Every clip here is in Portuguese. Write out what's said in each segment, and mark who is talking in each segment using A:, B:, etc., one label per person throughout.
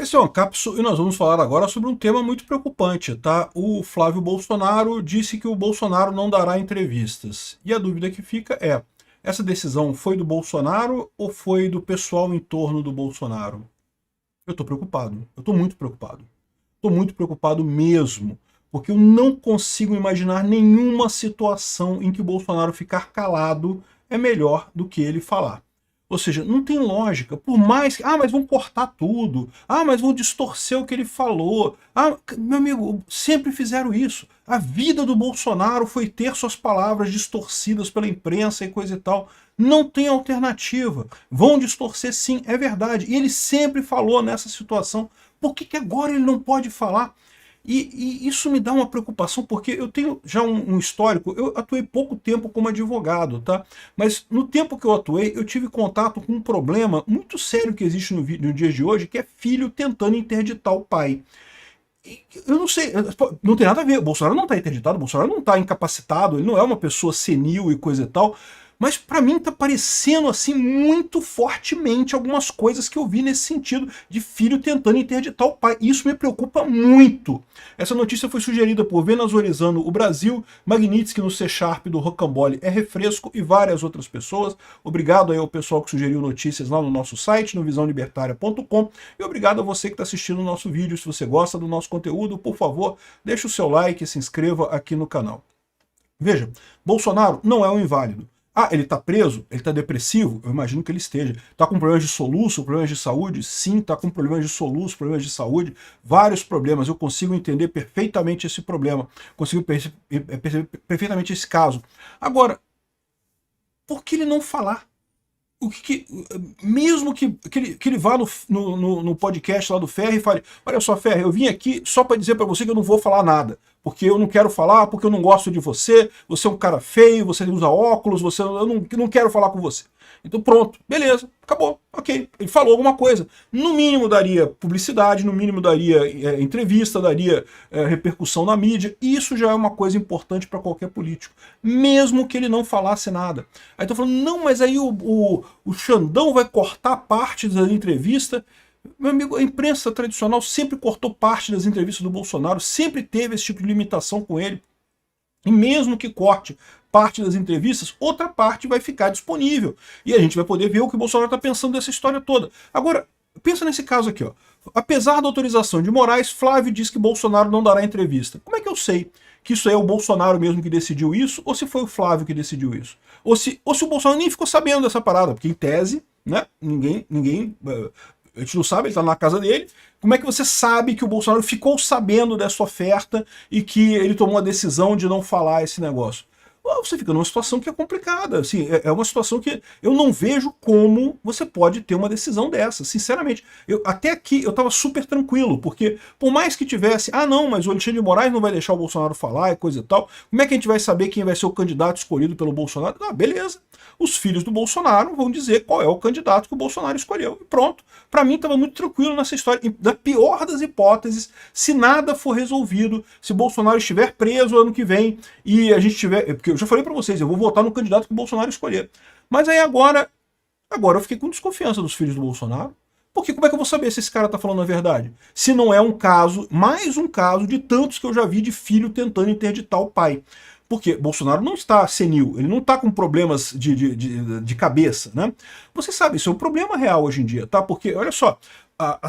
A: Esse é o Ancapso e nós vamos falar agora sobre um tema muito preocupante, tá? O Flávio Bolsonaro disse que o Bolsonaro não dará entrevistas. E a dúvida que fica é, essa decisão foi do Bolsonaro ou foi do pessoal em torno do Bolsonaro? Eu tô preocupado, eu tô muito preocupado. Tô muito preocupado mesmo, porque eu não consigo imaginar nenhuma situação em que o Bolsonaro ficar calado é melhor do que ele falar. Ou seja, não tem lógica. Por mais que... mas vão cortar tudo. Mas vão distorcer o que ele falou. Meu amigo, sempre fizeram isso. A vida do Bolsonaro foi ter suas palavras distorcidas pela imprensa e coisa e tal. Não tem alternativa. Vão distorcer sim, é verdade. E ele sempre falou nessa situação. Por que agora ele não pode falar? E isso me dá uma preocupação, porque eu tenho já um histórico, eu atuei pouco tempo como advogado, tá? Mas no tempo que eu atuei, eu tive contato com um problema muito sério que existe no dia de hoje, que é filho tentando interditar o pai. Eu não sei, não tem nada a ver, o Bolsonaro não está interditado, o Bolsonaro não está incapacitado, ele não é uma pessoa senil e coisa e tal, mas para mim tá parecendo assim muito fortemente algumas coisas que eu vi nesse sentido de filho tentando interditar o pai. Isso me preocupa muito. Essa notícia foi sugerida por Venezuelizando o Brasil, Magnitsky no C Sharp do Rocambole é Refresco e várias outras pessoas. Obrigado aí ao pessoal que sugeriu notícias lá no nosso site, no visãolibertaria.com, e obrigado a você que está assistindo o nosso vídeo. Se você gosta do nosso conteúdo, por favor, deixe o seu like e se inscreva aqui no canal. Veja, Bolsonaro não é um inválido. Ele está preso? Ele está depressivo? Eu imagino que ele esteja. Está com problemas de soluço, problemas de saúde? Sim, está com problemas de soluço, problemas de saúde, vários problemas. Eu consigo entender perfeitamente esse problema, consigo perceber perfeitamente esse caso. Agora, por que ele não falar? Mesmo que ele vá no podcast lá do Ferri e fale, olha só, Ferri, eu vim aqui só para dizer para você que eu não vou falar nada, porque eu não quero falar, porque eu não gosto de você, você é um cara feio, você usa óculos, eu não quero falar com você. Então pronto, beleza, acabou, ok. Ele falou alguma coisa. No mínimo daria publicidade, no mínimo daria entrevista, daria repercussão na mídia, e isso já é uma coisa importante para qualquer político, mesmo que ele não falasse nada. Aí estão falando, não, mas aí o Xandão vai cortar parte da entrevista. Meu amigo, a imprensa tradicional sempre cortou parte das entrevistas do Bolsonaro, sempre teve esse tipo de limitação com ele. E mesmo que corte parte das entrevistas, outra parte vai ficar disponível. E a gente vai poder ver o que o Bolsonaro está pensando dessa história toda. Agora, pensa nesse caso aqui, ó. Apesar da autorização de Moraes, Flávio diz que Bolsonaro não dará entrevista. Como é que eu sei que isso é o Bolsonaro mesmo que decidiu isso, ou se foi o Flávio que decidiu isso? Ou se o Bolsonaro nem ficou sabendo dessa parada, porque em tese, né, a gente não sabe, ele está na casa dele. Como é que você sabe que o Bolsonaro ficou sabendo dessa oferta e que ele tomou a decisão de não falar esse negócio? Você fica numa situação que é complicada, assim, é uma situação que eu não vejo como você pode ter uma decisão dessa, sinceramente. Até aqui eu estava super tranquilo, porque por mais que tivesse, não, mas o Alexandre de Moraes não vai deixar o Bolsonaro falar e coisa e tal, como é que a gente vai saber quem vai ser o candidato escolhido pelo Bolsonaro? Beleza, os filhos do Bolsonaro vão dizer qual é o candidato que o Bolsonaro escolheu, e pronto. Para mim estava muito tranquilo nessa história, e da pior das hipóteses, se nada for resolvido, se Bolsonaro estiver preso ano que vem, e a gente tiver, porque eu já falei para vocês, eu vou votar no candidato que o Bolsonaro escolher. Mas aí agora eu fiquei com desconfiança dos filhos do Bolsonaro. Porque como é que eu vou saber se esse cara tá falando a verdade? Se não é um caso, mais um caso de tantos que eu já vi de filho tentando interditar o pai. Porque Bolsonaro não está senil, ele não está com problemas de cabeça, né? Você sabe, isso é um problema real hoje em dia, tá? Porque, olha só,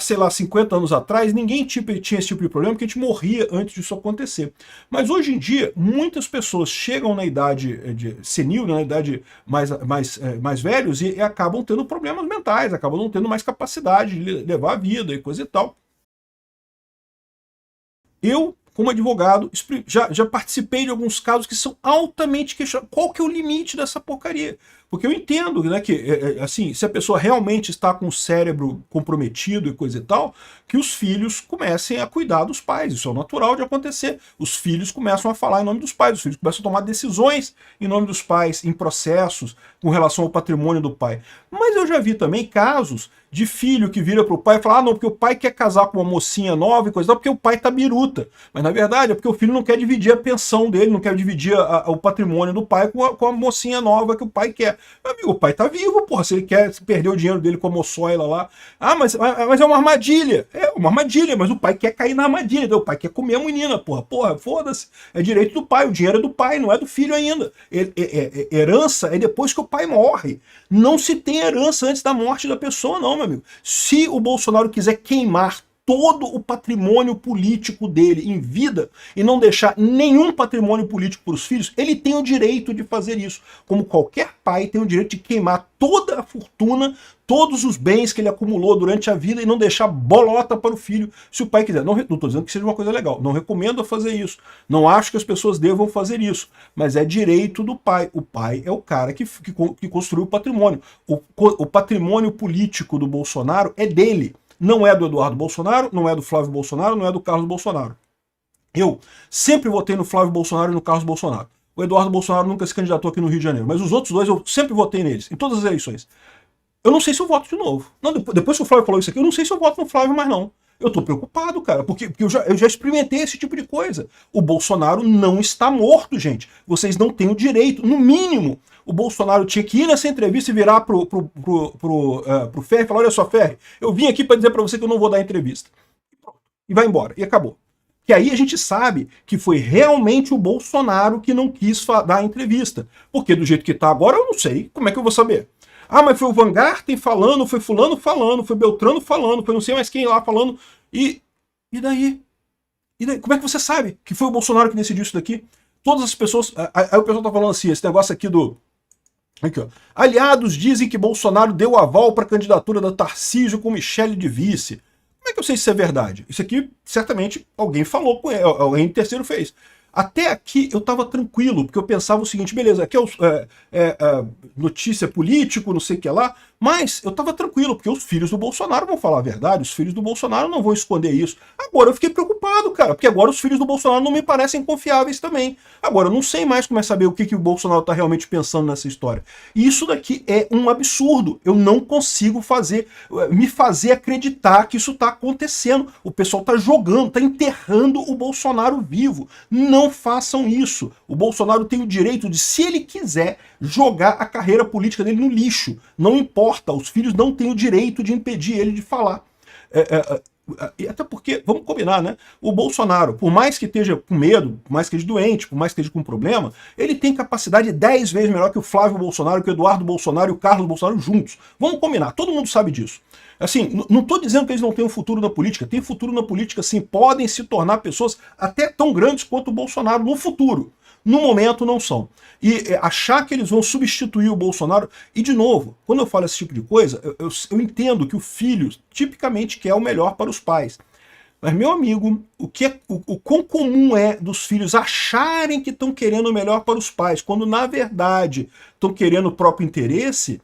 A: sei lá, 50 anos atrás, ninguém tinha esse tipo de problema, porque a gente morria antes disso acontecer. Mas hoje em dia, muitas pessoas chegam na idade senil, na idade mais velhos, e acabam tendo problemas mentais, acabam não tendo mais capacidade de levar a vida e coisa e tal. Eu, como advogado, já participei de alguns casos que são altamente questionados. Qual que é o limite dessa porcaria? Porque eu entendo, né, que assim, se a pessoa realmente está com o cérebro comprometido e coisa e tal, que os filhos comecem a cuidar dos pais. Isso é natural de acontecer. Os filhos começam a falar em nome dos pais, os filhos começam a tomar decisões em nome dos pais, em processos com relação ao patrimônio do pai. Mas eu já vi também casos de filho que vira pro pai e fala, não, porque o pai quer casar com uma mocinha nova e coisa e tal, porque o pai tá biruta. Mas na verdade é porque o filho não quer dividir a pensão dele, não quer dividir o patrimônio do pai com a mocinha nova que o pai quer. Meu amigo, o pai tá vivo, porra, se ele quer perder o dinheiro dele com a moçoila lá. Ah, mas é uma armadilha. É uma armadilha, mas o pai quer cair na armadilha, então o pai quer comer a menina, porra. Porra, foda-se. É direito do pai, o dinheiro é do pai, não é do filho ainda. Herança é depois que o pai morre. Não se tem herança antes da morte da pessoa, não, meu amigo. Se o Bolsonaro quiser queimar todo o patrimônio político dele em vida e não deixar nenhum patrimônio político para os filhos, ele tem o direito de fazer isso. Como qualquer pai tem o direito de queimar toda a fortuna, todos os bens que ele acumulou durante a vida e não deixar bolota para o filho, se o pai quiser. Não estou dizendo que seja uma coisa legal, não recomendo fazer isso. Não acho que as pessoas devam fazer isso, mas é direito do pai. O pai é o cara que construiu o patrimônio. O patrimônio político do Bolsonaro é dele. Não é do Eduardo Bolsonaro, não é do Flávio Bolsonaro, não é do Carlos Bolsonaro. Eu sempre votei no Flávio Bolsonaro e no Carlos Bolsonaro. O Eduardo Bolsonaro nunca se candidatou aqui no Rio de Janeiro, mas os outros dois eu sempre votei neles, em todas as eleições. Eu não sei se eu voto de novo. Não, depois que o Flávio falou isso aqui, eu não sei se eu voto no Flávio mais não. Eu tô preocupado, cara, porque eu já experimentei esse tipo de coisa. O Bolsonaro não está morto, gente. Vocês não têm o direito, no mínimo. O Bolsonaro tinha que ir nessa entrevista e virar pro Ferri e falar: olha só, Ferri, eu vim aqui para dizer para você que eu não vou dar entrevista. E vai embora, e acabou. Que aí a gente sabe que foi realmente o Bolsonaro que não quis dar a entrevista. Porque do jeito que tá agora, eu não sei. Como é que eu vou saber? Ah, mas foi o Van Garten falando, foi fulano falando, foi Beltrano falando, foi não sei mais quem lá falando. E daí? E daí? Como é que você sabe que foi o Bolsonaro que decidiu isso daqui? Todas as pessoas... Aí o pessoal tá falando assim, esse negócio aqui do... Aqui, ó. Aliados dizem que Bolsonaro deu aval para a candidatura da Tarcísio com Michele de vice. Como é que eu sei se isso é verdade? Isso aqui, certamente, alguém falou com ele, alguém terceiro fez. Até aqui eu estava tranquilo, porque eu pensava o seguinte, beleza, aqui é notícia político, não sei o que lá, mas eu estava tranquilo, porque os filhos do Bolsonaro vão falar a verdade, os filhos do Bolsonaro não vão esconder isso. Agora eu fiquei preocupado, cara, porque agora os filhos do Bolsonaro não me parecem confiáveis também. Agora eu não sei mais como é saber o que o Bolsonaro está realmente pensando nessa história. E isso daqui é um absurdo. Eu não consigo me fazer acreditar que isso está acontecendo. O pessoal está jogando, está enterrando o Bolsonaro vivo. Não façam isso. O Bolsonaro tem o direito de, se ele quiser, jogar a carreira política dele no lixo. Não importa, os filhos não têm o direito de impedir ele de falar. Até porque, vamos combinar, né? O Bolsonaro, por mais que esteja com medo, por mais que esteja doente, por mais que esteja com problema, ele tem capacidade 10 vezes melhor que o Flávio Bolsonaro, que o Eduardo Bolsonaro e o Carlos Bolsonaro juntos. Vamos combinar, todo mundo sabe disso. Assim, não estou dizendo que eles não têm um futuro na política, tem futuro na política sim, podem se tornar pessoas até tão grandes quanto o Bolsonaro no futuro. No momento não são. E achar que eles vão substituir o Bolsonaro... E de novo, quando eu falo esse tipo de coisa, eu entendo que o filho tipicamente quer o melhor para os pais. Mas, meu amigo, o quão comum é dos filhos acharem que estão querendo o melhor para os pais, quando na verdade estão querendo o próprio interesse...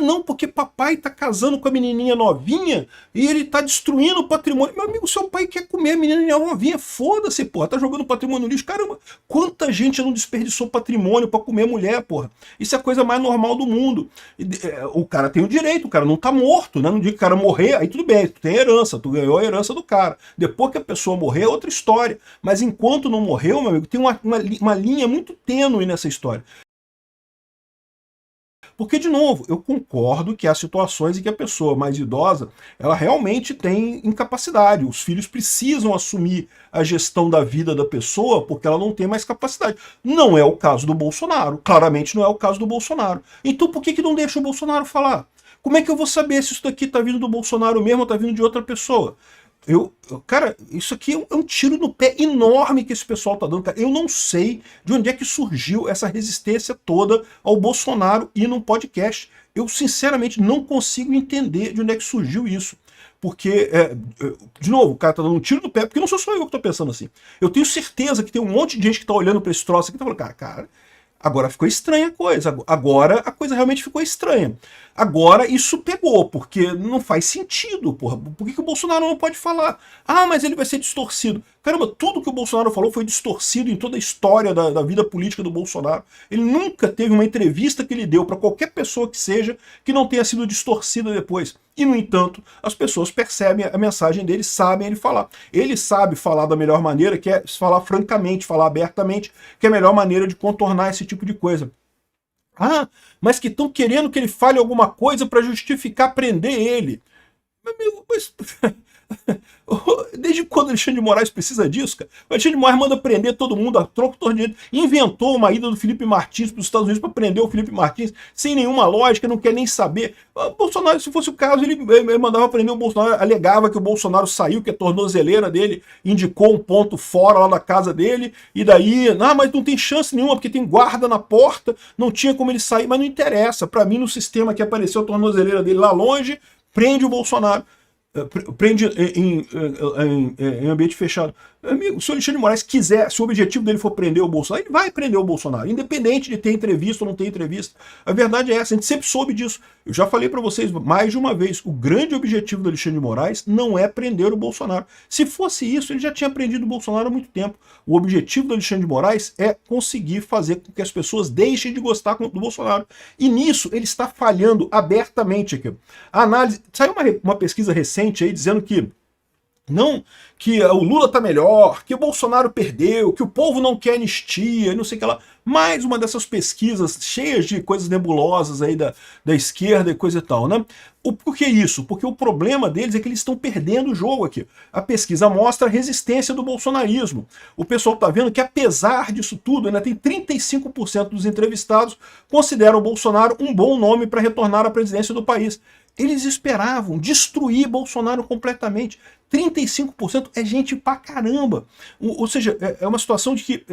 A: não, porque papai tá casando com a menininha novinha e ele tá destruindo o patrimônio. Meu amigo, seu pai quer comer a menininha novinha, foda-se, porra, tá jogando patrimônio no lixo. Caramba, quanta gente não desperdiçou patrimônio pra comer mulher, porra. Isso é a coisa mais normal do mundo. O cara tem o direito, o cara não tá morto, né? No dia que o cara morrer, aí tudo bem, tu tem herança, tu ganhou a herança do cara. Depois que a pessoa morrer, é outra história. Mas enquanto não morreu, meu amigo, tem uma linha muito tênue nessa história. Porque, de novo, eu concordo que há situações em que a pessoa mais idosa, ela realmente tem incapacidade. Os filhos precisam assumir a gestão da vida da pessoa porque ela não tem mais capacidade. Não é o caso do Bolsonaro. Claramente não é o caso do Bolsonaro. Então por que não deixa o Bolsonaro falar? Como é que eu vou saber se isso daqui está vindo do Bolsonaro mesmo ou está vindo de outra pessoa? Cara, isso aqui é um tiro no pé enorme que esse pessoal tá dando. Cara, eu não sei de onde é que surgiu essa resistência toda ao Bolsonaro ir num podcast. Eu, sinceramente, não consigo entender de onde é que surgiu isso. Porque, de novo, o cara tá dando um tiro no pé, porque não sou só eu que tô pensando assim. Eu tenho certeza que tem um monte de gente que tá olhando pra esse troço aqui e tá falando, cara, agora ficou estranha a coisa. Agora a coisa realmente ficou estranha. Agora isso pegou, porque não faz sentido, porra. Por que o Bolsonaro não pode falar? Ah, mas ele vai ser distorcido. Caramba, tudo que o Bolsonaro falou foi distorcido em toda a história da vida política do Bolsonaro. Ele nunca teve uma entrevista que ele deu para qualquer pessoa que seja que não tenha sido distorcida depois. E, no entanto, as pessoas percebem a mensagem dele, sabem ele falar. Ele sabe falar da melhor maneira, que é falar francamente, falar abertamente, que é a melhor maneira de contornar esse tipo de coisa. Ah, mas que estão querendo que ele fale alguma coisa para justificar prender ele. Meu amigo, mas... Desde quando o Alexandre de Moraes precisa disso, cara? O Alexandre de Moraes manda prender todo mundo a troco todo dia. Inventou uma ida do Felipe Martins para os Estados Unidos para prender o Felipe Martins sem nenhuma lógica, não quer nem saber. O Bolsonaro, se fosse o caso, ele mandava prender o Bolsonaro, alegava que o Bolsonaro saiu, que a tornozeleira dele indicou um ponto fora lá da casa dele, e daí, mas não tem chance nenhuma, porque tem guarda na porta, não tinha como ele sair, mas não interessa. Para mim, no sistema que apareceu a tornozeleira dele lá longe, prende o Bolsonaro. Prende em ambiente fechado. Amigo, se o Alexandre de Moraes quiser, se o objetivo dele for prender o Bolsonaro, ele vai prender o Bolsonaro, independente de ter entrevista ou não ter entrevista. A verdade é essa, a gente sempre soube disso. Eu já falei para vocês mais de uma vez, o grande objetivo do Alexandre de Moraes não é prender o Bolsonaro. Se fosse isso, ele já tinha prendido o Bolsonaro há muito tempo. O objetivo do Alexandre de Moraes é conseguir fazer com que as pessoas deixem de gostar do Bolsonaro. E nisso ele está falhando abertamente aqui. A análise... Saiu uma pesquisa recente aí dizendo que o Lula tá melhor, que o Bolsonaro perdeu, que o povo não quer anistia, não sei o que lá. Mais uma dessas pesquisas cheias de coisas nebulosas aí da esquerda e coisa e tal, né? Por que isso? Porque o problema deles é que eles estão perdendo o jogo aqui. A pesquisa mostra a resistência do bolsonarismo. O pessoal tá vendo que, apesar disso tudo, ainda tem 35% dos entrevistados consideram o Bolsonaro um bom nome para retornar à presidência do país. Eles esperavam destruir Bolsonaro completamente. 35% é gente pra caramba. Ou seja, é uma situação de que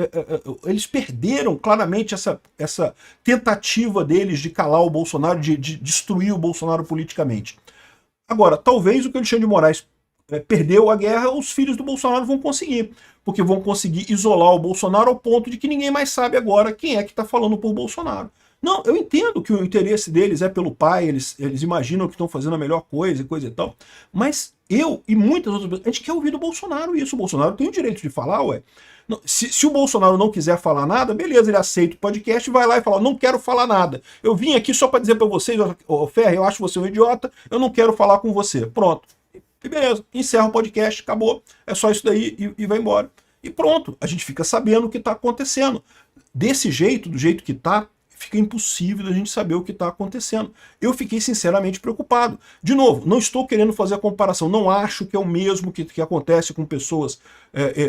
A: eles perderam claramente essa tentativa deles de calar o Bolsonaro, de destruir o Bolsonaro politicamente. Agora, talvez o que o Alexandre de Moraes perdeu a guerra, os filhos do Bolsonaro vão conseguir. Porque vão conseguir isolar o Bolsonaro ao ponto de que ninguém mais sabe agora quem é que está falando por Bolsonaro. Não, eu entendo que o interesse deles é pelo pai, eles imaginam que estão fazendo a melhor coisa e coisa e tal, mas eu e muitas outras pessoas, a gente quer ouvir do Bolsonaro isso. O Bolsonaro tem o direito de falar, ué. Se o Bolsonaro não quiser falar nada, beleza, ele aceita o podcast, vai lá e fala, não quero falar nada. Eu vim aqui só para dizer para vocês, Ferri, eu acho você um idiota, eu não quero falar com você. Pronto. E beleza, encerra o podcast, acabou. É só isso daí e vai embora. E pronto, a gente fica sabendo o que está acontecendo. Desse jeito, do jeito que está, fica impossível a gente saber o que está acontecendo. Eu fiquei sinceramente preocupado. De novo, não estou querendo fazer a comparação, não acho que é o mesmo que acontece com pessoas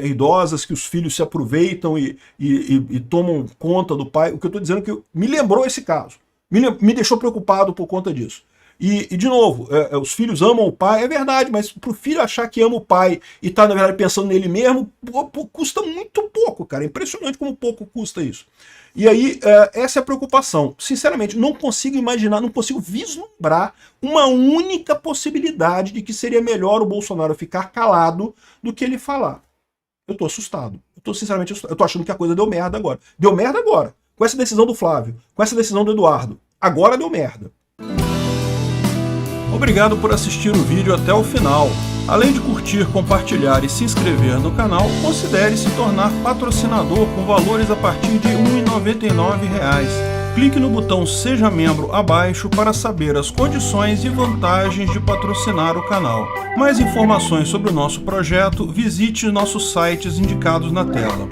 A: idosas, que os filhos se aproveitam e tomam conta do pai. O que eu estou dizendo é que me lembrou esse caso, me deixou preocupado por conta disso. E de novo, os filhos amam o pai, é verdade, mas para o filho achar que ama o pai e tá, na verdade, pensando nele mesmo, custa muito pouco, cara. É impressionante como pouco custa isso. E aí, essa é a preocupação. Sinceramente, não consigo imaginar, não consigo vislumbrar uma única possibilidade de que seria melhor o Bolsonaro ficar calado do que ele falar. Eu tô assustado. Eu tô sinceramente assustado. Eu tô achando que a coisa deu merda agora. Deu merda agora. Com essa decisão do Flávio, com essa decisão do Eduardo. Agora deu merda. Obrigado por assistir o vídeo até o final. Além de curtir, compartilhar e se inscrever no canal, considere se tornar patrocinador com valores a partir de R$ 1,99. Clique no botão Seja Membro abaixo para saber as condições e vantagens de patrocinar o canal. Mais informações sobre o nosso projeto, visite nossos sites indicados na tela.